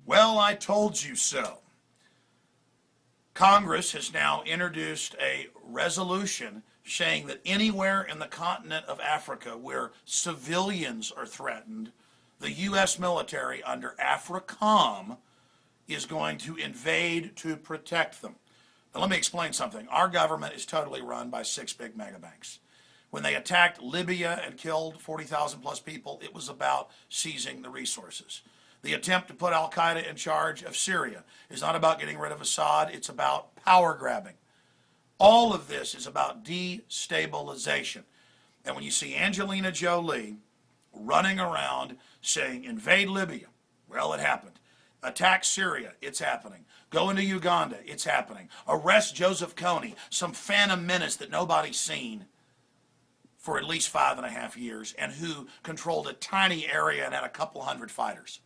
Well, I told you so. Congress has now introduced a resolution saying that anywhere in the continent of Africa where civilians are threatened, the U.S. military under AFRICOM is going to invade to protect them. Now, let me explain something. Our government is totally run by 6 big mega banks. When they attacked Libya and killed 40,000 plus people, it was about seizing the resources. The attempt to put Al-Qaeda in charge of Syria is not about getting rid of Assad, it's about power grabbing. All of this is about destabilization. And when you see Angelina Jolie running around saying, invade Libya, well, it happened. Attack Syria, it's happening. Go into Uganda, it's happening. Arrest Joseph KONY, some phantom menace that nobody's seen for at least 5.5 years and who controlled a tiny area and had a couple hundred fighters.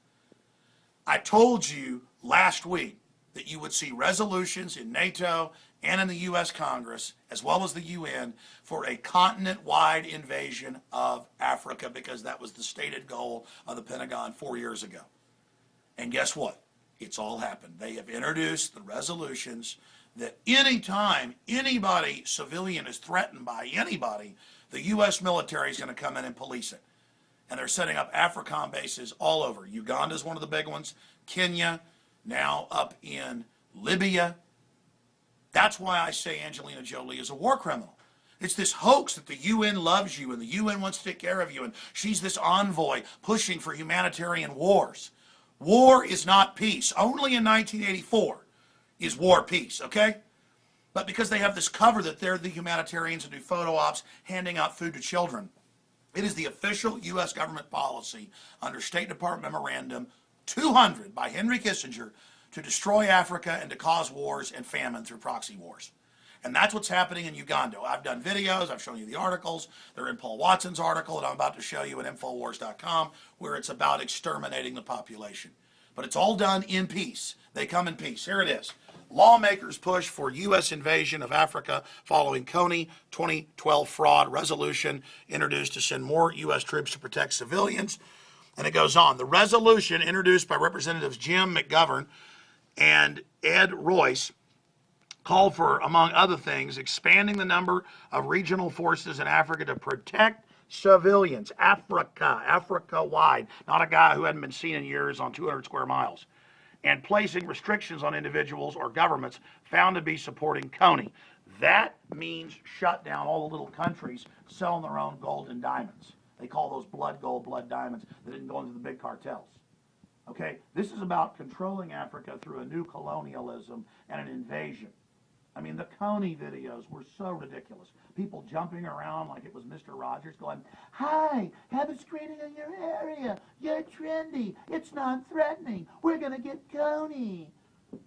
I told you last week that you would see resolutions in NATO and in the U.S. Congress, as well as the UN, for a continent-wide invasion of Africa because that was the stated goal of the Pentagon 4 years ago. And guess what? It's all happened. They have introduced the resolutions that anytime anybody, civilian, is threatened by anybody, the U.S. military is going to come in and police it. And they're setting up AFRICOM bases all over. Uganda is one of the big ones. Kenya, now up in Libya. That's why I say Angelina Jolie is a war criminal. It's this hoax that the UN loves you and the UN wants to take care of you and she's this envoy pushing for humanitarian wars. War is not peace. Only in 1984 is war peace, okay? But because they have this cover that they're the humanitarians and do photo ops handing out food to children, it is the official U.S. government policy under State Department Memorandum 200 by Henry Kissinger to destroy Africa and to cause wars and famine through proxy wars. And that's what's happening in Uganda. I've done videos, I've shown you the articles. They're in Paul Watson's article that I'm about to show you at Infowars.com, where it's about exterminating the population. But it's all done in peace. They come in peace. Here it is. Lawmakers push for U.S. invasion of Africa following KONY 2012 fraud resolution introduced to send more U.S. troops to protect civilians. And it goes on. The resolution introduced by Representatives Jim McGovern and Ed Royce called for, among other things, expanding the number of regional forces in Africa to protect civilians. Africa-wide, not a guy who hadn't been seen in years on 200 square miles. And placing restrictions on individuals or governments found to be supporting KONY. That means shut down all the little countries selling their own gold and diamonds. They call those blood gold, blood diamonds that didn't go into the big cartels. Okay, this is about controlling Africa through a new colonialism and an invasion. I mean, the KONY videos were so ridiculous. People jumping around like it was Mr. Rogers going, hi, have a screening in your area. You're trendy. It's non-threatening. We're going to get KONY.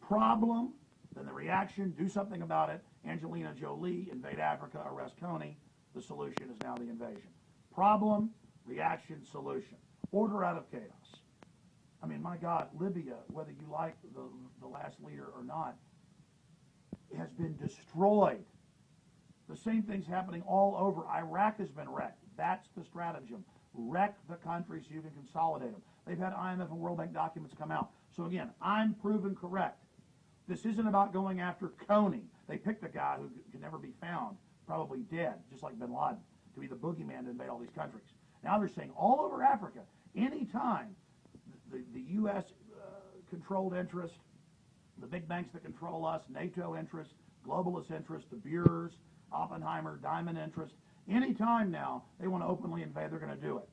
Problem, then the reaction, do something about it. Angelina Jolie, invade Africa, arrest KONY. The solution is now the invasion. Problem, reaction, solution. Order out of chaos. I mean, my God, Libya, whether you like the last leader or not, has been destroyed. The same thing's happening all over. Iraq has been wrecked. That's the stratagem. Wreck the country so you can consolidate them. They've had IMF and World Bank documents come out. So again, I'm proven correct. This isn't about going after KONY. They picked a guy who can never be found, probably dead, just like bin Laden, to be the boogeyman to invade all these countries. Now they're saying all over Africa, anytime the U.S. Controlled interest, the big banks that control us, NATO interest, globalist interest, the Beers, Oppenheimer, Diamond interest, anytime now they want to openly invade, they're going to do it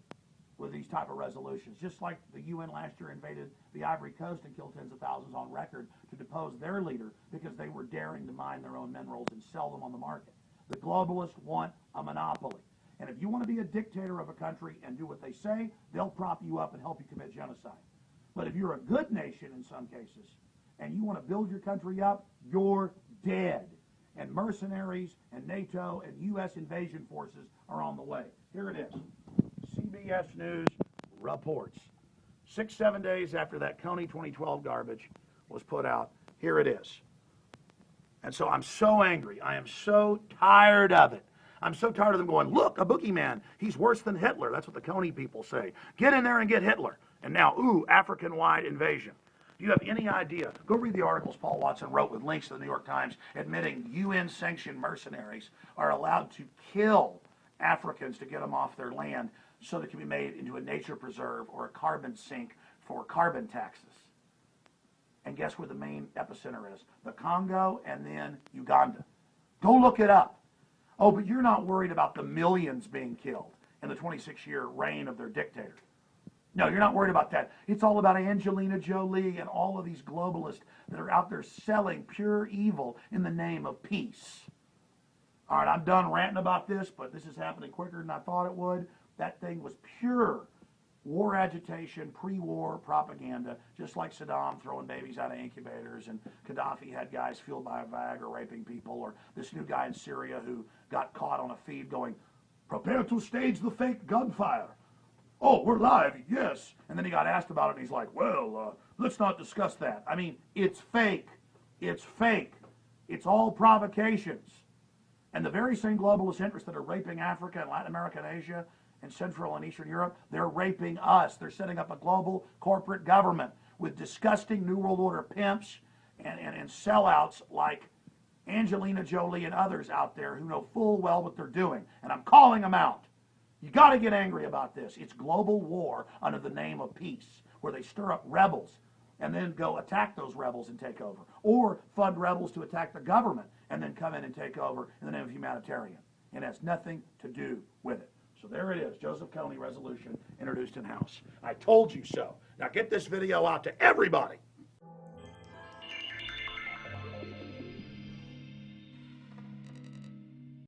with these type of resolutions. Just like the UN last year invaded the Ivory Coast and killed tens of thousands on record to depose their leader because they were daring to mine their own minerals and sell them on the market. The globalists want a monopoly. And if you want to be a dictator of a country and do what they say, they'll prop you up and help you commit genocide. But if you're a good nation in some cases, and you want to build your country up, you're dead. And mercenaries and NATO and U.S. invasion forces are on the way. Here it is. CBS News reports. 6-7 days after that KONY 2012 garbage was put out, here it is. And so I'm so angry. I am so tired of it. I'm so tired of them going, look, a boogeyman. He's worse than Hitler. That's what the KONY people say. Get in there and get Hitler. And now, ooh, African-wide invasion. Do you have any idea? Go read the articles Paul Watson wrote with links to the New York Times admitting UN-sanctioned mercenaries are allowed to kill Africans to get them off their land so they can be made into a nature preserve or a carbon sink for carbon taxes. And guess where the main epicenter is? The Congo and then Uganda. Go look it up. Oh, but you're not worried about the millions being killed in the 26-year reign of their dictator. No, you're not worried about that. It's all about Angelina Jolie and all of these globalists that are out there selling pure evil in the name of peace. All right, I'm done ranting about this, but this is happening quicker than I thought it would. That thing was pure war agitation, pre-war propaganda, just like Saddam throwing babies out of incubators, and Gaddafi had guys fueled by a Viagra raping people, or this new guy in Syria who got caught on a feed going, "Prepare to stage the fake gunfire." "Oh, we're live, yes." And then he got asked about it, and he's like, "Well, let's not discuss that." I mean, it's fake. It's fake. It's all provocations. And the very same globalist interests that are raping Africa and Latin America and Asia and Central and Eastern Europe, they're raping us. They're setting up a global corporate government with disgusting New World Order pimps and sellouts like Angelina Jolie and others out there who know full well what they're doing. And I'm calling them out. You got to get angry about this. It's global war under the name of peace, where they stir up rebels and then go attack those rebels and take over, or fund rebels to attack the government and then come in and take over in the name of humanitarian. It has nothing to do with it. So there it is, Joseph KONY resolution introduced in House. I told you so. Now get this video out to everybody.